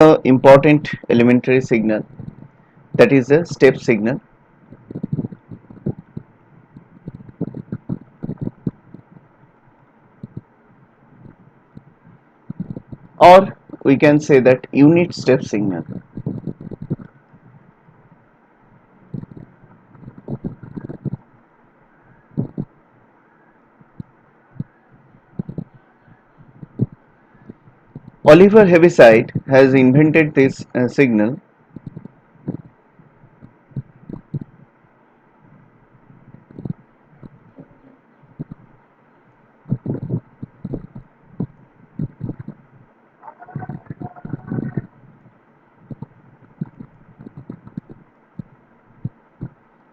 Important elementary signal, that is a step signal, or we can say that unit step signal. Oliver Heaviside has invented this signal.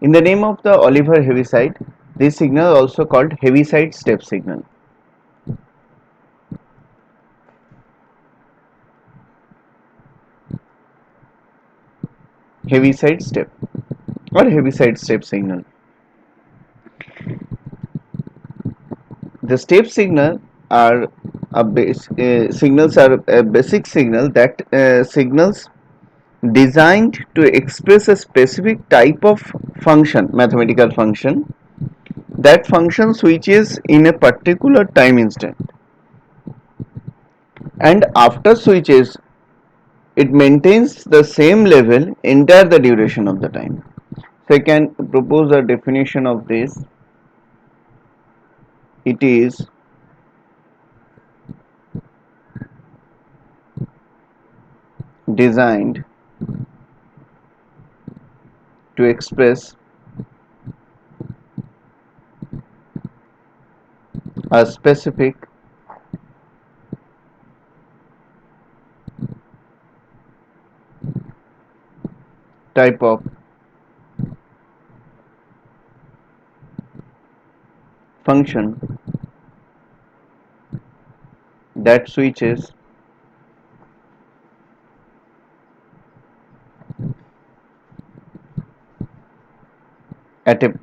In the name of the Oliver Heaviside, this signal also called Heaviside step signal. Heaviside step or Heaviside step signal. The step signal are signals are a basic signal that signals designed to express a specific type of function, mathematical function. That function switches in a particular time instant, and after switches it maintains the same level entire the duration of the time. So I can propose a definition of this. It is designed to express a specific type of function that switches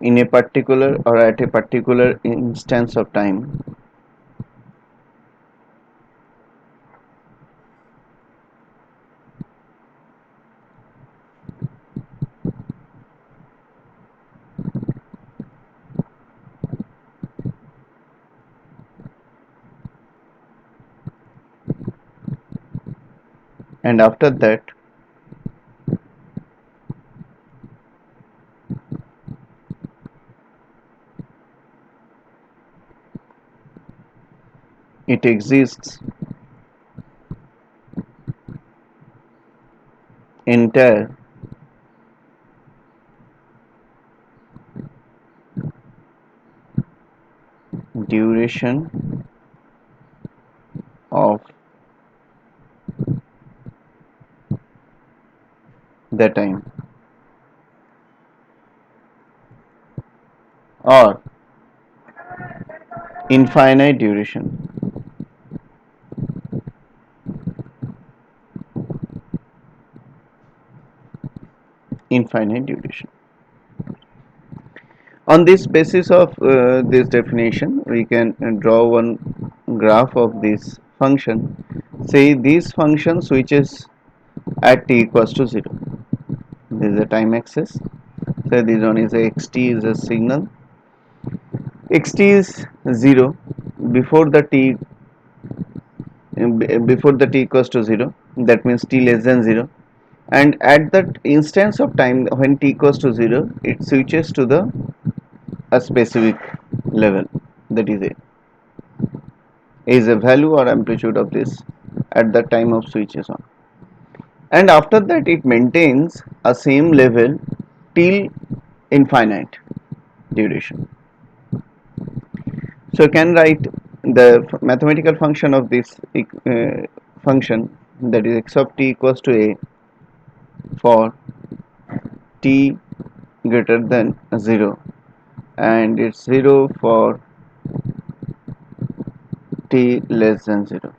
in a particular or at a particular instance of time, and after that it exists entire duration of the time, or infinite duration. Infinite duration. On this basis of this definition, we can draw one graph of this function. Say this function switches at t equals to 0. This is a time axis. So this one is a xt is a signal. Xt is 0 before the t equals to 0. That means t less than 0. And at that instance of time when t equals to 0, it switches to the a specific level, that is a value or amplitude of this at the time of switch is on, and after that it maintains a same level till infinite duration. So you can write the mathematical function of this function, that is x of t equals to a for t greater than 0, and it's 0 for t less than 0.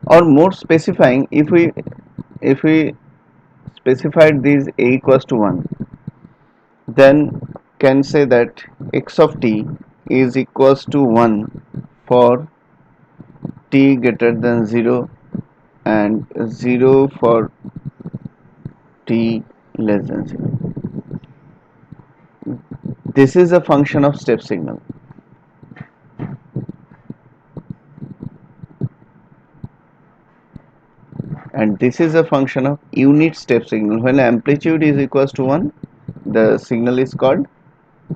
Or more specifying, if we specified these a equals to 1, then can say that x of t is equals to 1 for t greater than 0 and 0 for t less than 0. This is a function of step signal, and this is a function of unit step signal. When amplitude is equals to 1, the signal is called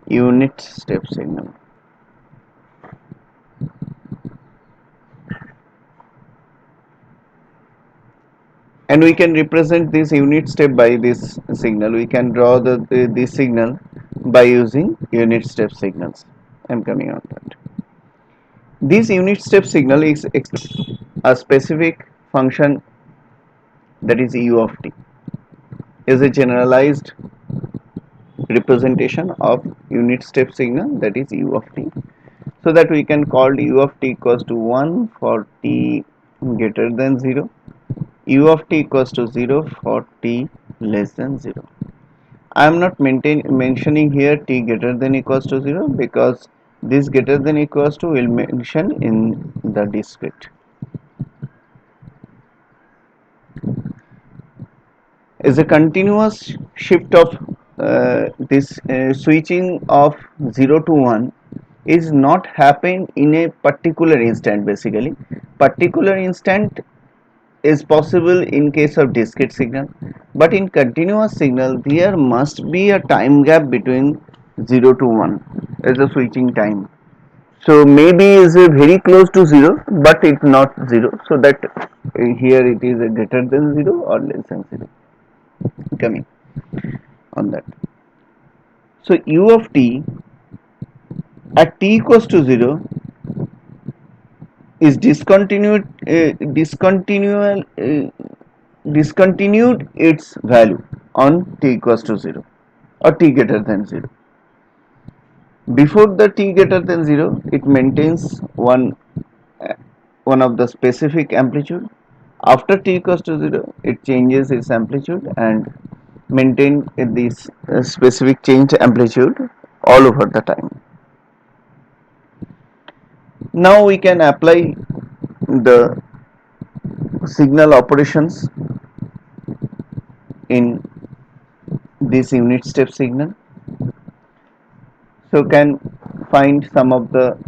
unit step signal. And we can represent this unit step by this signal. We can draw this signal by using unit step signals. I'm coming on that. This unit step signal is a specific function, that is u of t, is a generalized representation of unit step signal, that is u of t. So that we can call u of t equals to 1 for t greater than 0, u of t equals to 0 for t less than 0. I am not mentioning here t greater than equals to 0 because this greater than equals to will mention in the discrete. Is a continuous shift of this switching of 0 to 1 is not happen in a particular instant. Basically, particular instant is possible in case of discrete signal, but in continuous signal there must be a time gap between 0 to 1 as a switching time. So maybe is very close to 0 but it's not 0, so that here it is a greater than 0 or less than 0, coming on that. So u of t at t equals to 0 is discontinued its value on t equals to 0 or t greater than 0. Before the t greater than 0, it maintains one of the specific amplitude. After t equals to 0, it changes its amplitude and maintain this specific change amplitude all over the time. Now we can apply the signal operations in this unit step signal. So can find some of the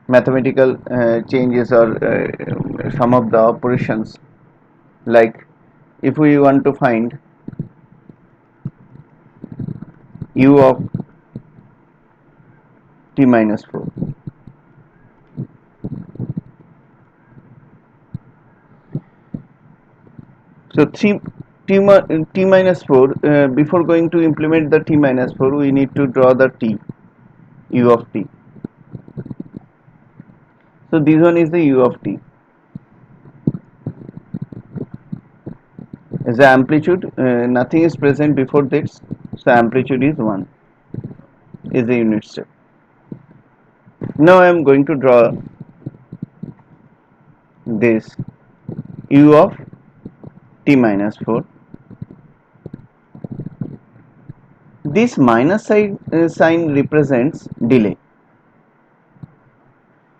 mathematical changes or some of the operations, like if we want to find u of t minus 4, so t minus 4, before going to implement the t minus 4 we need to draw the t, u of t. So this one is the u of t. As the amplitude, nothing is present before this, so amplitude is 1, is the unit step. Now I am going to draw this u of t minus 4. This minus sign represents delay.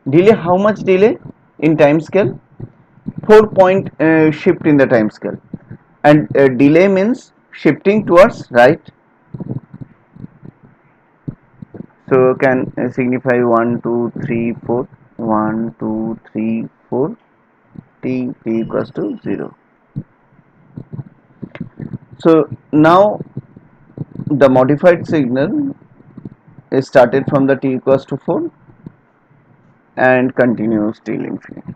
Delay, how much delay in time scale? 4-point shift in the time scale, and delay means shifting towards right. So can signify 1 2 3 4, 1 2 3 4, t equals to 0. So now the modified signal is started from the t equals to 4 and continues till infinity.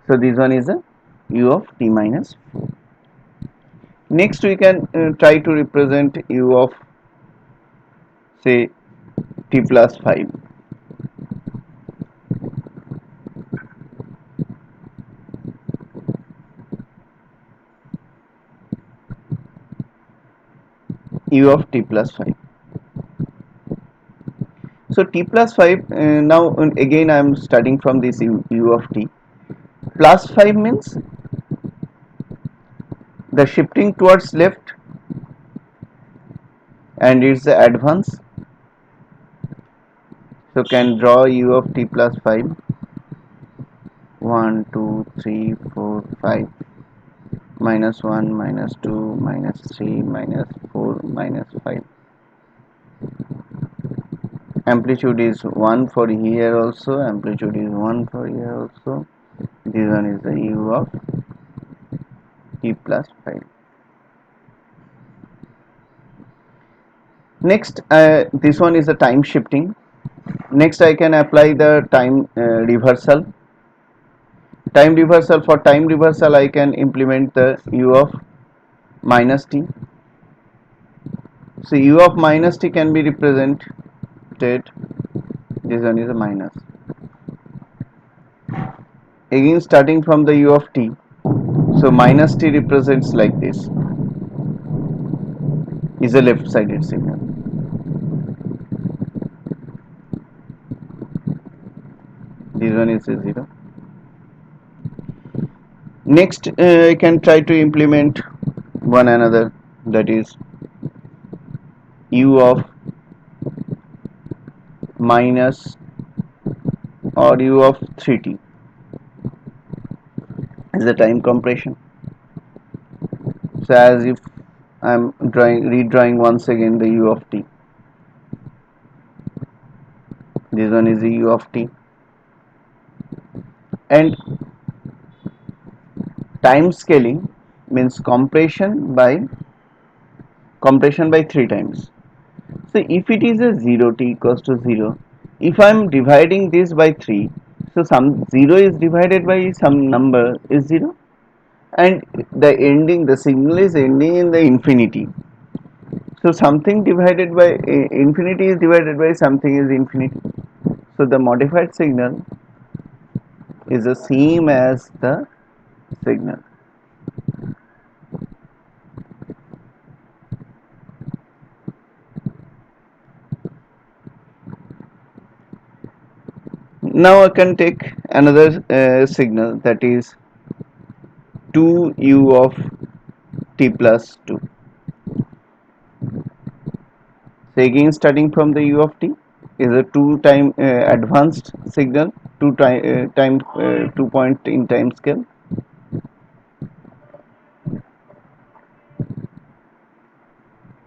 So this one is a u of t minus 4. Next we can try to represent u of say t plus 5. U of t plus 5. So t plus 5, now again I am starting from this u of t. Plus 5 means the shifting towards left and it's the advance. So can draw u of t plus 5. 1 2 3 4 5, minus 1 minus 2 minus 3 minus 4 minus 5. Amplitude is 1 for here also, amplitude is 1 for here also. This one is the u of t plus 5. Next, this one is the time shifting. Next, I can apply the time reversal. Time reversal, for time reversal I can implement the u of minus t. So u of minus t can be represented, this one is a minus. Again starting from the u of t, so minus t represents like this, is a left sided signal. This one is a 0. Next, I can try to implement one another, that is u of minus or u of 3t is the time compression. So as if I am redrawing once again the u of t. This one is the u of t, and time scaling means compression by 3 times. So if it is a 0, t equals to 0, if I am dividing this by 3, so some 0 is divided by some number is 0, and the signal is ending in the infinity. So something divided by infinity is divided by something is infinity. So the modified signal is the same as the signal. Now I can take another signal, that is 2u of t plus 2. So again starting from the u of t is a 2 time advanced signal, 2 point in time scale.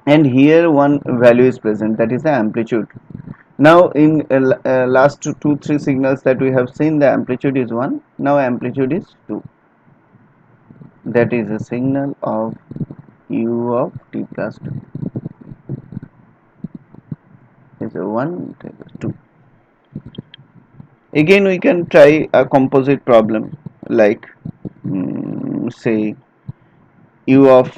And here one value is present, that is the amplitude. Now in last two three signals that we have seen, the amplitude is 1, now amplitude is 2. That is a signal of u of t plus 2 is a 1, 2. Again we can try a composite problem, like say u of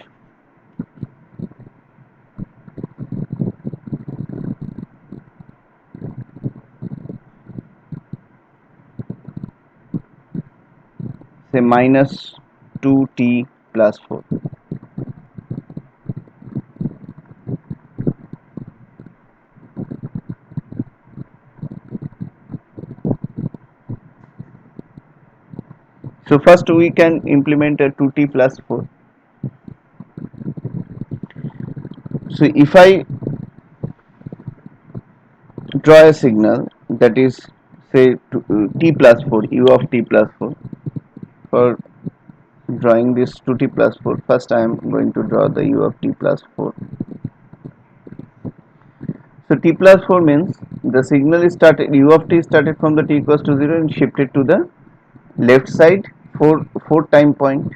say minus 2t plus 4. So first we can implement a 2t plus 4. So if I draw a signal, that is say t plus 4, u of t plus 4. For drawing this 2t plus 4, first I am going to draw the u of t plus 4. So t plus 4 means the signal is started, u of t started from the t equals to 0 and shifted to the left side 4 time point.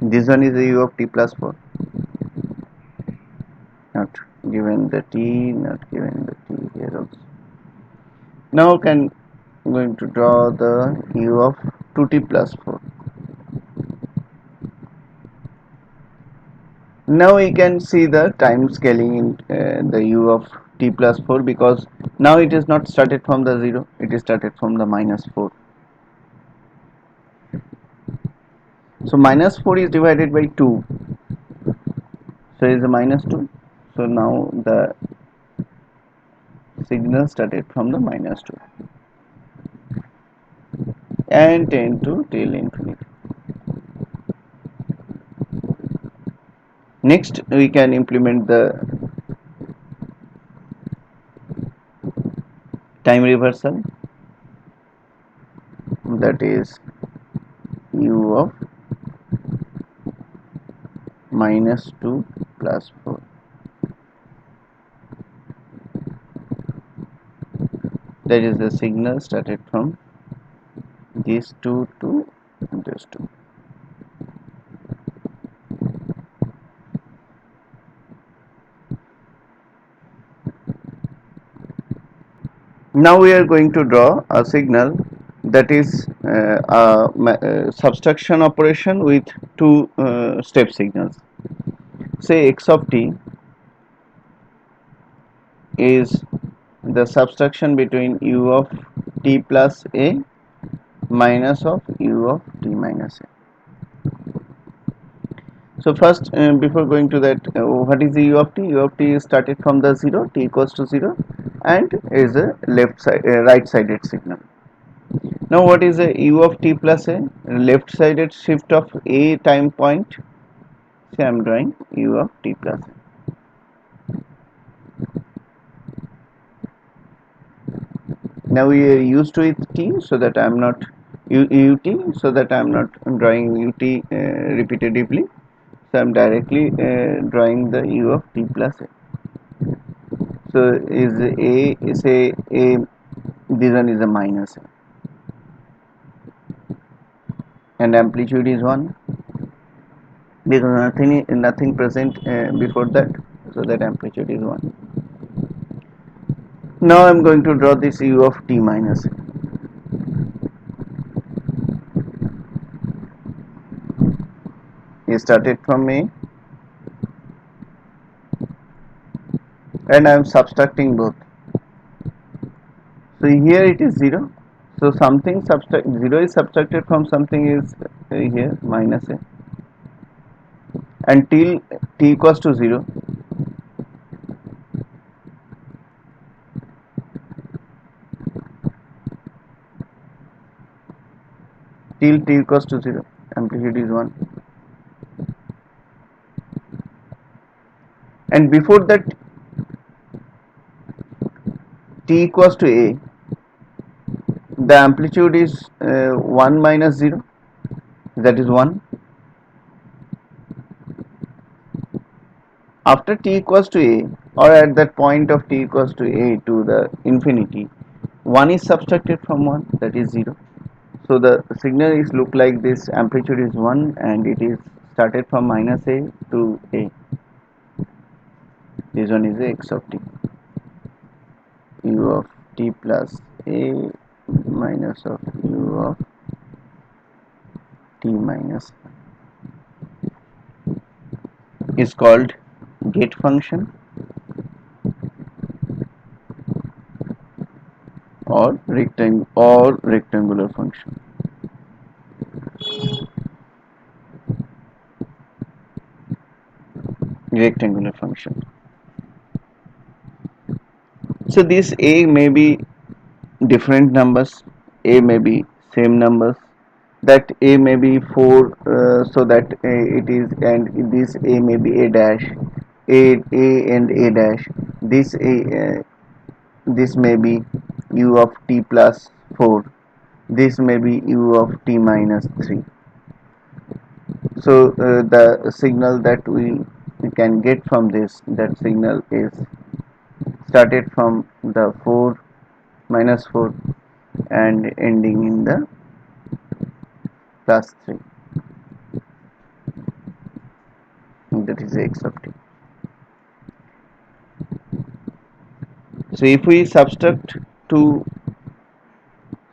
This one is the u of t plus 4, not given the t, not given the t here also. Now can going to draw the u of 2t plus 4. Now we can see the time scaling in the u of t plus 4, because now it is not started from the 0, it is started from the minus 4. So minus 4 is divided by 2, so it is a minus 2. So now the signal started from the minus 2 and tend to till infinity. Next we can implement the time reversal, that is u of -2 plus 4. That is the signal started from these two to this two. Now we are going to draw a signal that is a subtraction operation with two step signals. Say x of t is the subtraction between u of t plus a minus of u of t minus a. So first, before going to that, what is the u of t? U of t is started from the 0, t equals to 0, and is a right sided signal. Now what is a u of t plus a? Left sided shift of a time point. Say I am drawing u of t plus a. Now we are used to it t, so that I am not ut, so that I am not drawing ut repetitively. So I am directly drawing the u of t plus a. So is a this one is a minus a, and amplitude is 1 because nothing present before that, so that amplitude is 1. Now I am going to draw this u of t minus a. It started from a, and I am subtracting both. So here it is 0. So something 0 is subtracted from something is here minus a, until t equals to 0. Till t equals to 0, amplitude is 1. And before that t equals to a, the amplitude is 1 minus 0, that is 1. After t equals to a, or at that point of t equals to a to the infinity, 1 is subtracted from 1, that is 0. So the signal is look like this, amplitude is 1 and it is started from minus a to a. This one is x of t, u of t plus a minus of u of t minus is called gate function or rectangular function. Rectangular function. So this a may be different numbers, a may be same numbers, that a may be 4, so that it is, and this a may be a dash, a and a dash, this a this may be u of t plus 4, this may be u of t minus 3. So the signal that we can get from this, that signal is started from the 4 minus 4 and ending in the plus 3, that is x of t. So if we subtract two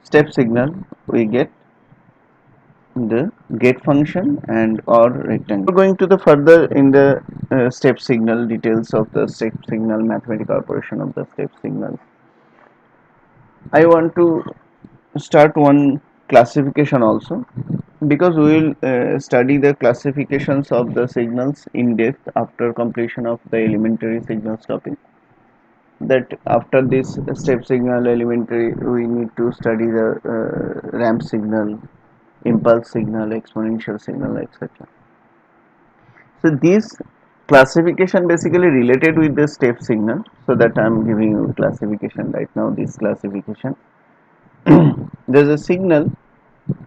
step signal, we get the gate function and or rectangle. We're going to the further in the step signal details of the step signal, mathematical operation of the step signal. I want to start one classification also, because we will study the classifications of the signals in depth after completion of the elementary signals topic. That after this step signal elementary, we need to study the ramp signal, impulse signal, exponential signal, etc. So these Classification basically related with the step signal, so that I am giving you classification right now. This classification, there's a signal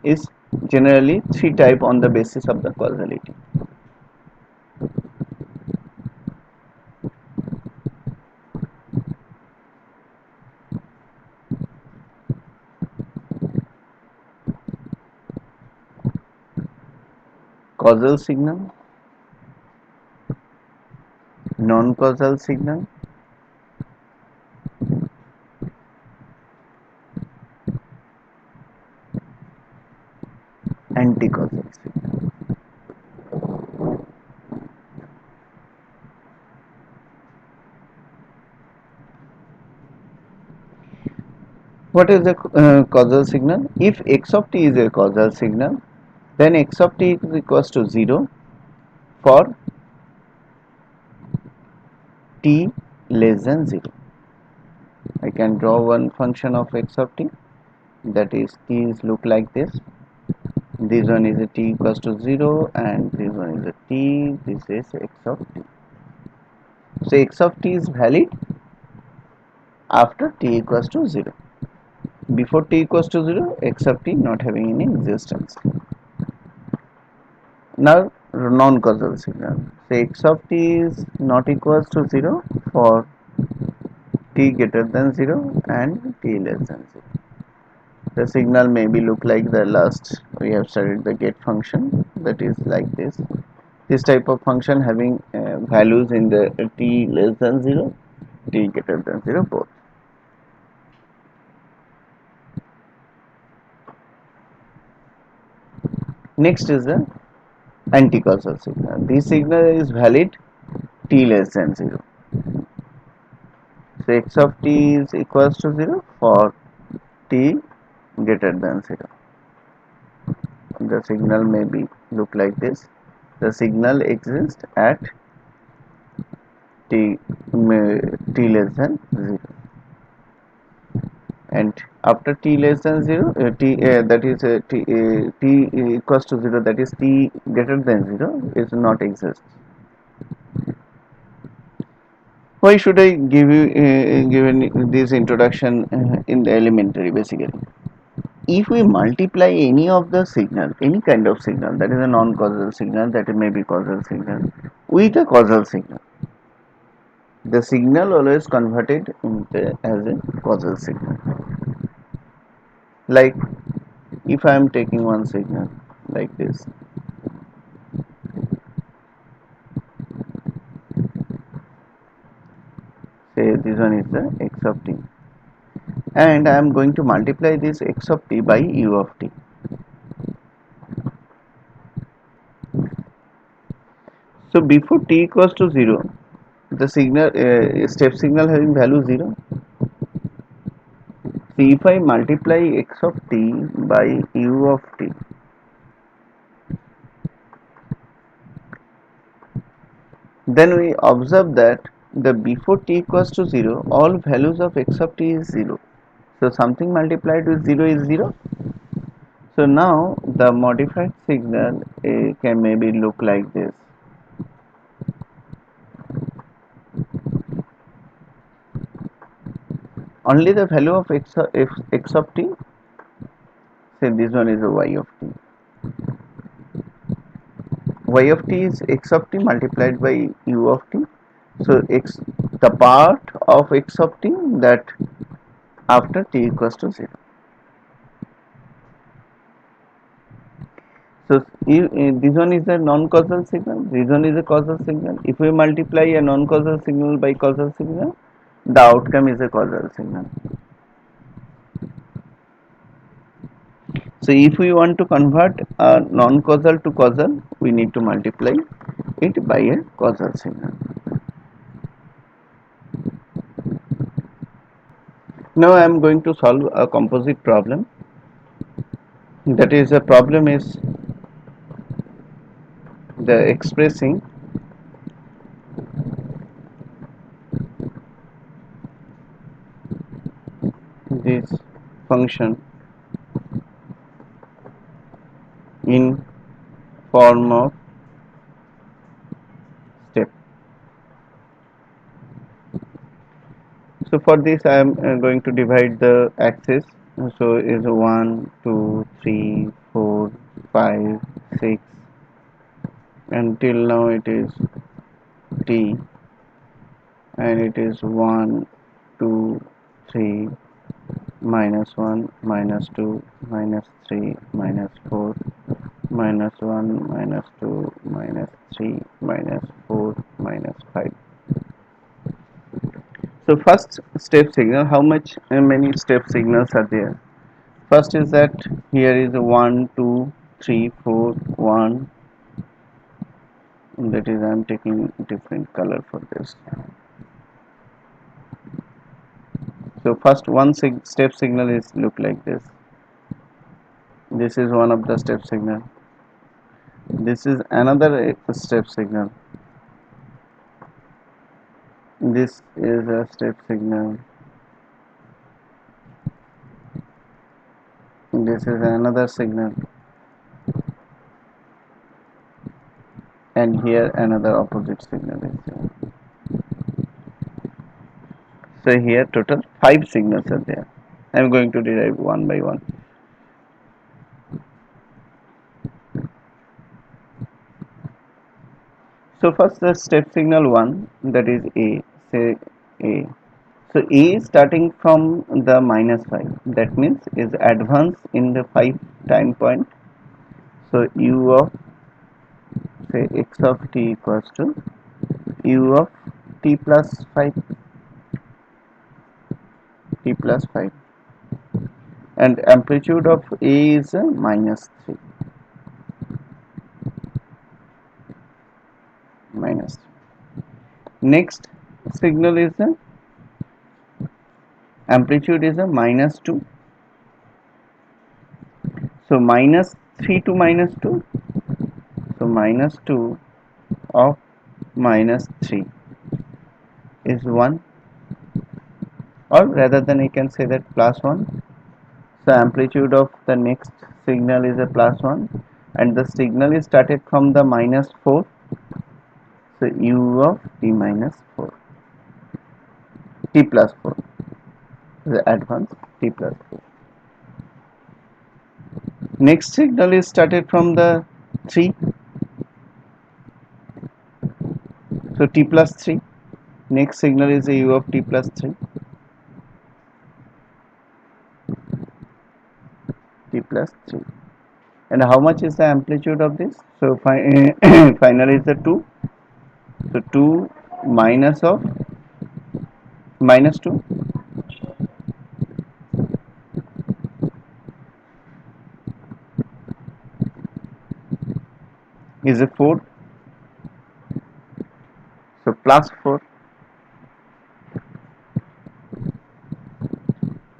is generally three type on the basis of the causality. Causal signal, non-causal signal, anti-causal signal. What is the causal signal? If x of t is a causal signal, then x of t is equals to 0 for t less than 0. I can draw one function of x of t, that is t is look like this. This one is a t equals to 0 and this one is a t, this is x of t. So x of t is valid after t equals to 0. Before t equals to 0, x of t not having any existence. Now non-causal signal. So x of t is not equals to 0 for t greater than 0 and t less than 0. The signal may be look like the last we have studied the get function, that is like this. This type of function having values in the t less than 0, t greater than 0 both. Next is the anti-causal signal. This signal is valid t less than 0. So x of t is equals to 0 for t greater than 0. The signal may be look like this. The signal exists at t, t less than 0, and after t less than 0, t that is t equals to 0, that is t greater than 0 is not exist. Why should I give you given this introduction in the elementary? Basically, if we multiply any of the signal, any kind of signal, that is a non-causal signal, that may be causal signal, with a causal signal, the signal always converted into as a causal signal. Like if I am taking one signal like this, say this one is the x of t, and I am going to multiply this x of t by u of t. So before t equals to 0, the signal step signal having value 0. So if I multiply x of t by u of t, then we observe that the before t equals to 0, all values of x of t is 0. So something multiplied with 0 is 0. So now the modified signal can maybe look like this. Only the value of x of t, say this one is a y of t. Y of t is x of t multiplied by u of t. So x, the part of x of t that after t equals to 0. So this one is a non-causal signal, this one is a causal signal. If we multiply a non-causal signal by causal signal, the outcome is a causal signal. So if we want to convert a non-causal to causal, we need to multiply it by a causal signal. Now I am going to solve a composite problem. That is, a problem is the expressing this function in form of step. So for this I am going to divide the axis. So is 1, 2, 3, 4, 5, 6, until now it is t, and it is 1, 2, 3, minus 1, minus 2, minus 3, minus 4, minus 1, minus 2, minus 3, minus 4, minus 5. So first step signal, how many step signals are there? First is that here is 1, 2, 3, 4, 1. That is, I am taking different color for this. So first one step signal is look like this. This is one of the step signal. This is another step signal. This is a step signal. This is another signal, and here another opposite signal is there. So here total 5 signals are there. I am going to derive one by one. So first the step signal 1, that is A, say A. So A is starting from the minus 5, that means is advance in the 5 time point. So u of say x of t equals to u of t plus 5, t plus 5, and amplitude of A is minus 3, minus 3. Next signal is amplitude is a minus 2. So minus 3 to minus 2. So minus 2 of minus 3 is 1, or rather than I can say that plus 1. So amplitude of the next signal is a plus 1, and the signal is started from the minus 4. So u of t minus 4, t plus 4, the advance t plus 4. Next signal is started from the 3. So t plus 3. Next signal is a u of t plus 3, t plus 3. And how much is the amplitude of this? So finally is the 2. So 2 minus of minus 2 is a 4. So plus 4.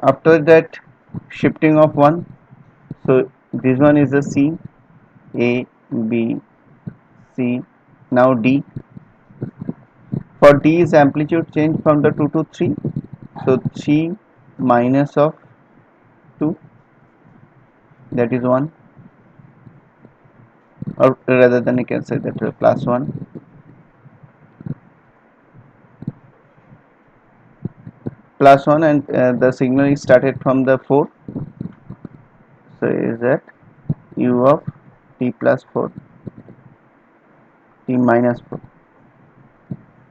After that shifting of 1. So this one is a C, A, B, C. Now D. For D is amplitude change from the 2 to 3. So 3 minus of 2, that is 1, or rather than I can say that plus 1. Plus 1, and the signal is started from the 4. So is that u of t plus 4, t minus 4,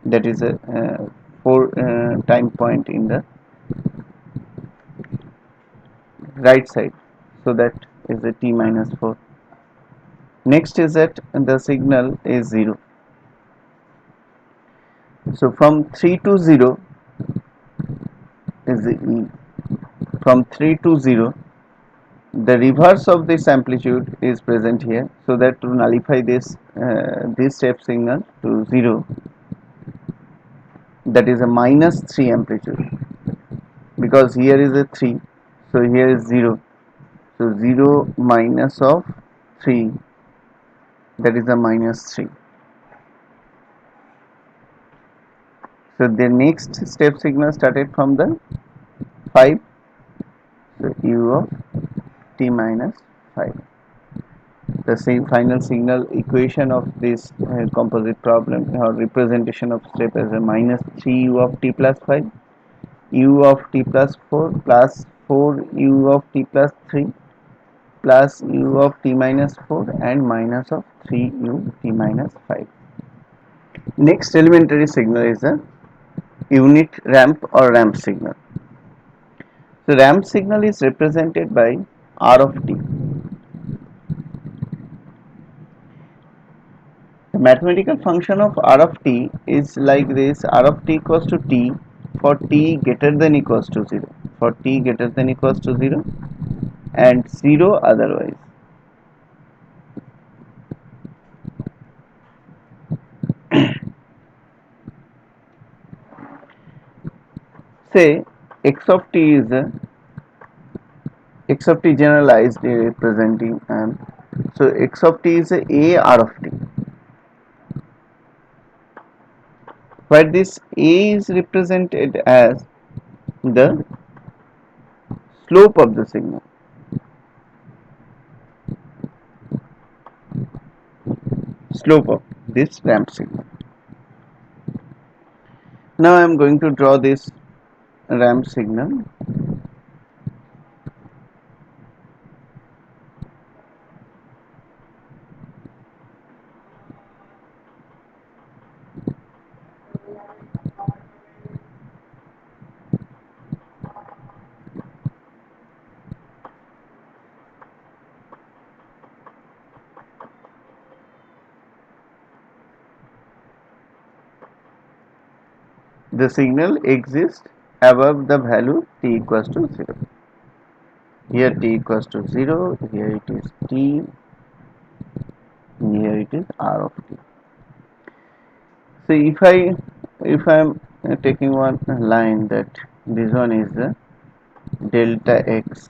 that is a 4 time point in the right side. So that is a t minus 4. Next is that the signal is 0. So from 3 to 0 is the E. From 3 to 0, the reverse of this amplitude is present here. So that to nullify this step signal to 0, that is a minus 3 amplitude, because here is a 3, so here is 0. So 0 minus of 3, that is a minus 3. So the next step signal started from the 5. So u of t minus 5. The same final signal equation of this composite problem or representation of step as a minus 3 u of t plus 5. u of t plus 4 plus 4 u of t plus 3 plus u of t minus 4 and minus of 3 u t minus 5. Next elementary signal is a unit ramp or ramp signal. The ramp signal is represented by r of t. The mathematical function of r of t is like this: r of t equals to t for t greater than equals to 0, for t greater than equals to 0 and 0 otherwise. Say x of t is a x of t generalized representing, and so x of t is a r of t, where this a is represented as the slope of the signal. Slope of this ramp signal. Now I am going to draw this ramp signal. The signal exists above the value t equals to 0. Here t equals to 0, here it is t, here it is r of t. So if I am taking one line that this one is the delta x,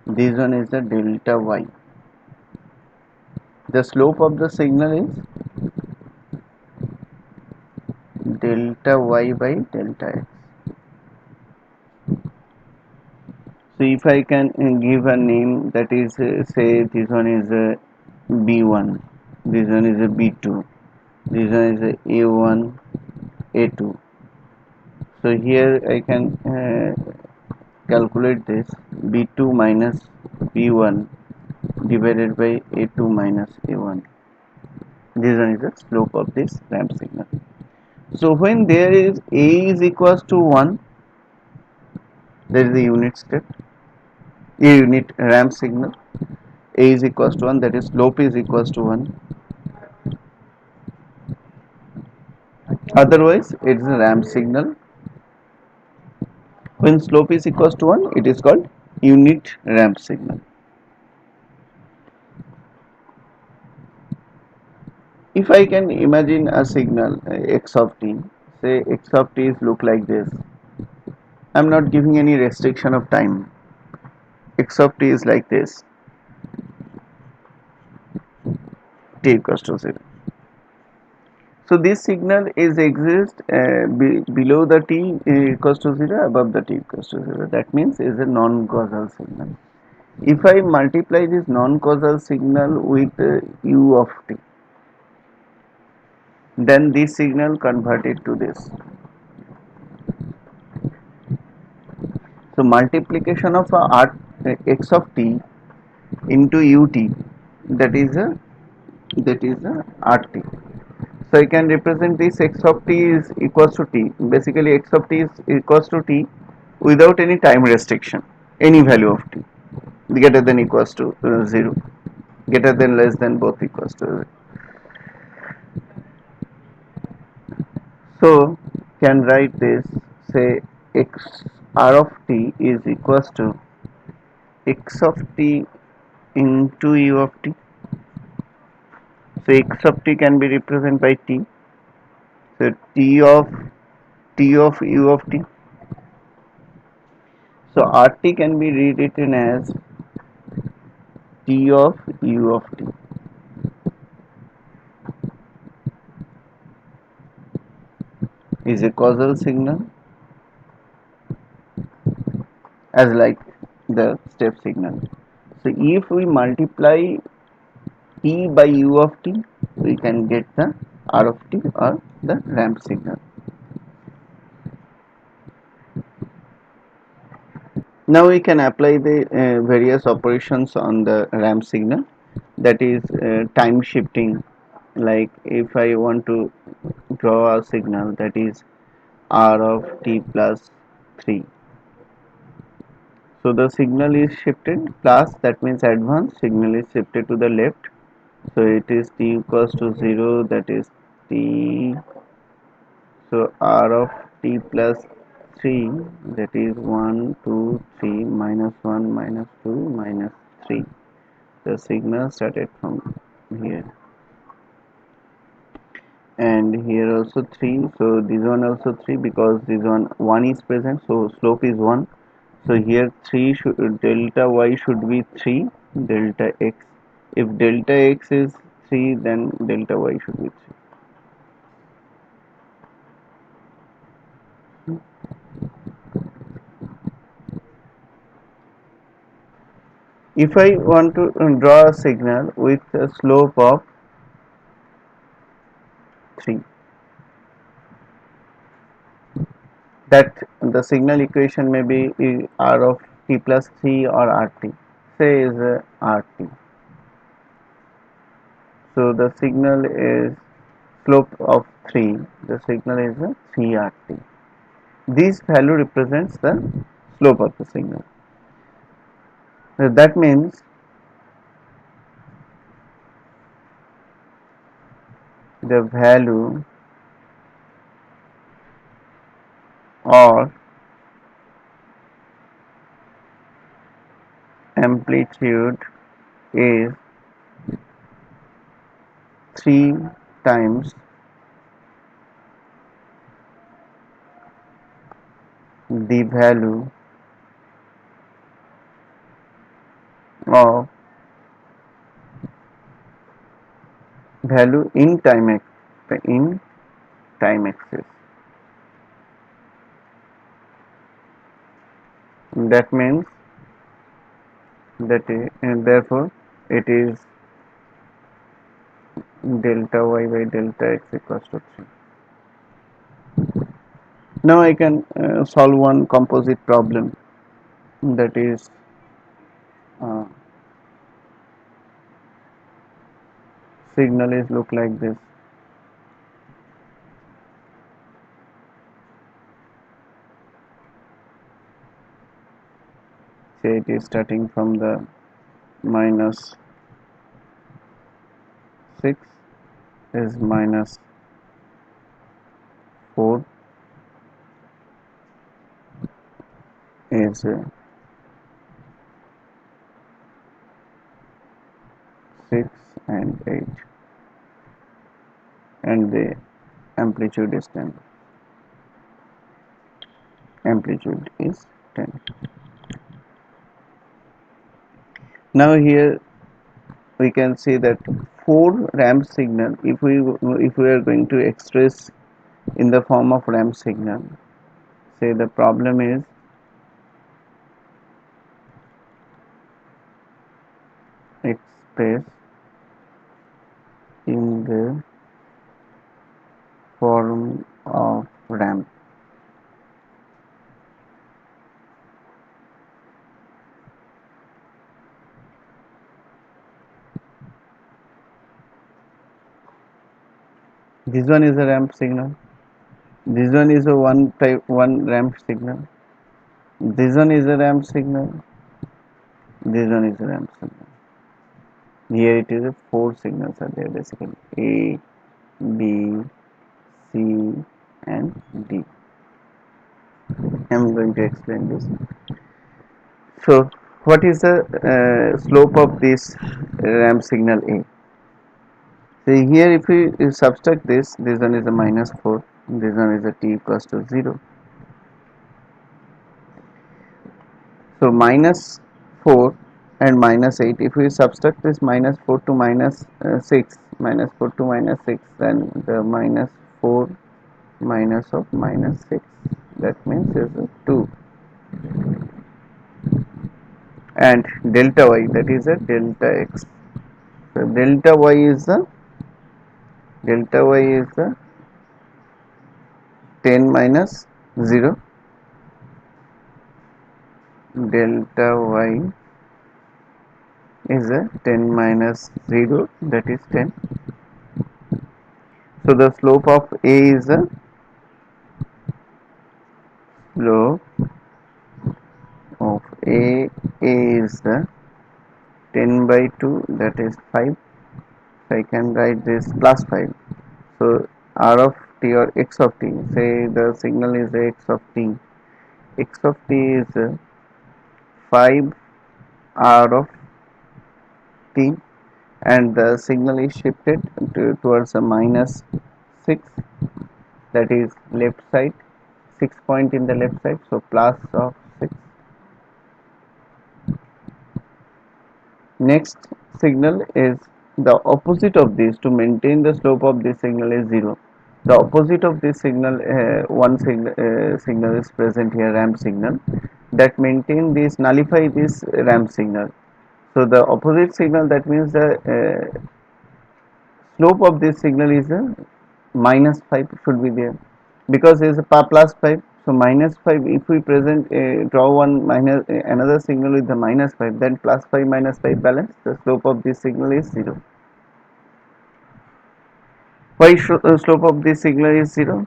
this one is the delta y. The slope of the signal is delta y by delta x. So if I can give a name, that is say this one is a b1, this one is a b2, this one is a a1, a2. So here I can calculate this: b2 minus b1 divided by a2 minus a1. This one is the slope of this ramp signal. So when there is a is equals to 1, there is a unit step, a unit ramp signal. A is equals to 1, that is slope is equals to 1. Otherwise it is a ramp signal. When slope is equals to 1, it is called unit ramp signal. If I can imagine a signal x of t, say x of t is look like this. I am not giving any restriction of time. X of t is like this, t equals to 0. So this signal is exist below the t equals to 0, above the t equals to 0. That means is a non-causal signal. If I multiply this non-causal signal with u of t, then this signal converted to this. So multiplication of x of t into ut, that is a rt. So I can represent this x of t is equals to t. Basically x of t is equals to t without any time restriction, any value of t greater than equals to 0, greater than less than both equals to 0. So can write this, say x r of t is equals to x of t into u of t. So x of t can be represented by t. So t of u of t. So rt can be rewritten as t of u of t. Is a causal signal as like the step signal. So if we multiply t by u of t, we can get the r of t or the ramp signal. Now we can apply the various operations on the ramp signal, that is time shifting. Like if I want to draw a signal that is r of t plus 3, so the signal is shifted plus, that means advance signal is shifted to the left. So it is t equals to 0, that is t, so r of t plus 3, that is 1 2 3 minus 1 minus 2 minus 3. The signal started from here, and here also 3, so this one also 3, because this one 1 is present, so slope is 1. So here 3 should, delta y should be 3 delta x. If delta x is 3, then delta y should be 3. If I want to draw a signal with a slope of 3, that the signal equation may be r of t plus 3 or rt, say is rt. So the signal is slope of 3, the signal is 3rt. This value represents the slope of the signal. So that means the value or amplitude is 3 times the of value in time axis. That means that and therefore it is delta y by delta x equals to 3. Now I can solve one composite problem, that is uh, signal is look like this. Say it is starting from the minus 6, is minus 4, is 6 and 8, and the amplitude is 10. Amplitude is 10. Now here we can see that 4 ramp signal, if we are going to express in the form of ramp signal, say the problem is expressed in the form of ramp. This one is a ramp signal, this one is a one ramp signal, this one is a ramp signal, this one is a ramp signal. Here it is a 4 signals are there, basically A, B, C and D. I am going to explain this. So what is the slope of this ramp signal A? So here if we subtract this one is a minus 4, this one is a t equals to 0. So minus 4 and minus 8, if we subtract this minus 4 to minus 6, minus 4 to minus 6, then the minus 4 minus of minus 6, that means is 2. And delta y, that is a delta x. So delta y is the 10 minus 0, delta y is a 10 minus 0, that is 10. So the slope of a is a slope of a is the 10 by 2, that is 5. So I can write this plus 5. So r of t or x of t, say the signal is x of t. X of t is 5 r of t, and the signal is shifted towards a minus 6, that is left side, 6 point in the left side, so plus of 6. Next signal is the opposite of this. To maintain the slope of this signal is 0. The opposite of this signal, signal is present here, ramp signal, that maintain this, nullify this ramp signal. So the opposite signal, that means the slope of this signal is a minus 5 should be there, because there is a plus 5. So minus 5, if we present draw one minus another signal with the minus 5, then plus 5 minus 5 balance, the slope of this signal is 0. Why slope of this signal is 0?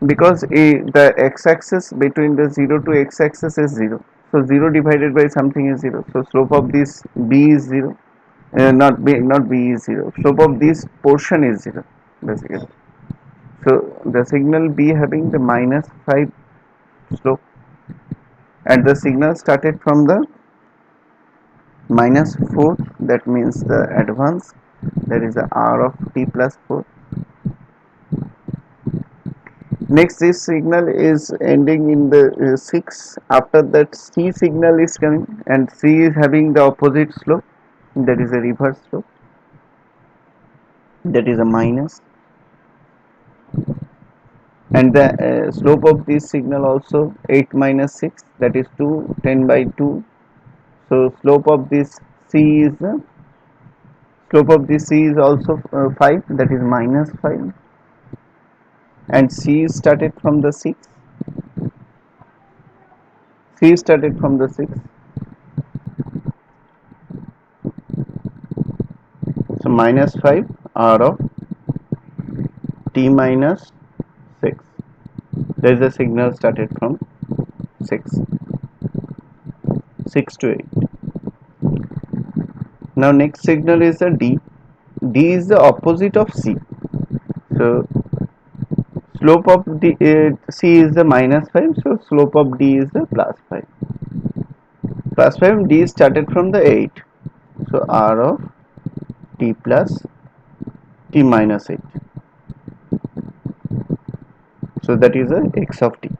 Because the x-axis between the 0 to x-axis is 0. So 0 divided by something is 0. So slope of this b is 0. Not b is 0. Slope of this portion is 0 basically. So the signal b having the minus 5 slope, and the signal started from the minus 4, that means the advance, that is the r of t plus 4. Next, this signal is ending in the 6. After that, c signal is coming, and c is having the opposite slope, that is a reverse slope, that is a minus. And the slope of this signal also 8 minus 6, that is 2, 10 by 2. So slope of this c is also 5, that is minus 5, and c started from the 6, so minus 5 r of t minus 6. There is a signal started from 6, 6 to 8. Now next signal is a d. D is the opposite of c. So slope of d, c is the minus 5, so slope of d is the plus 5. Plus 5, d started from the 8. So r of t plus t minus 8. So that is a x of t.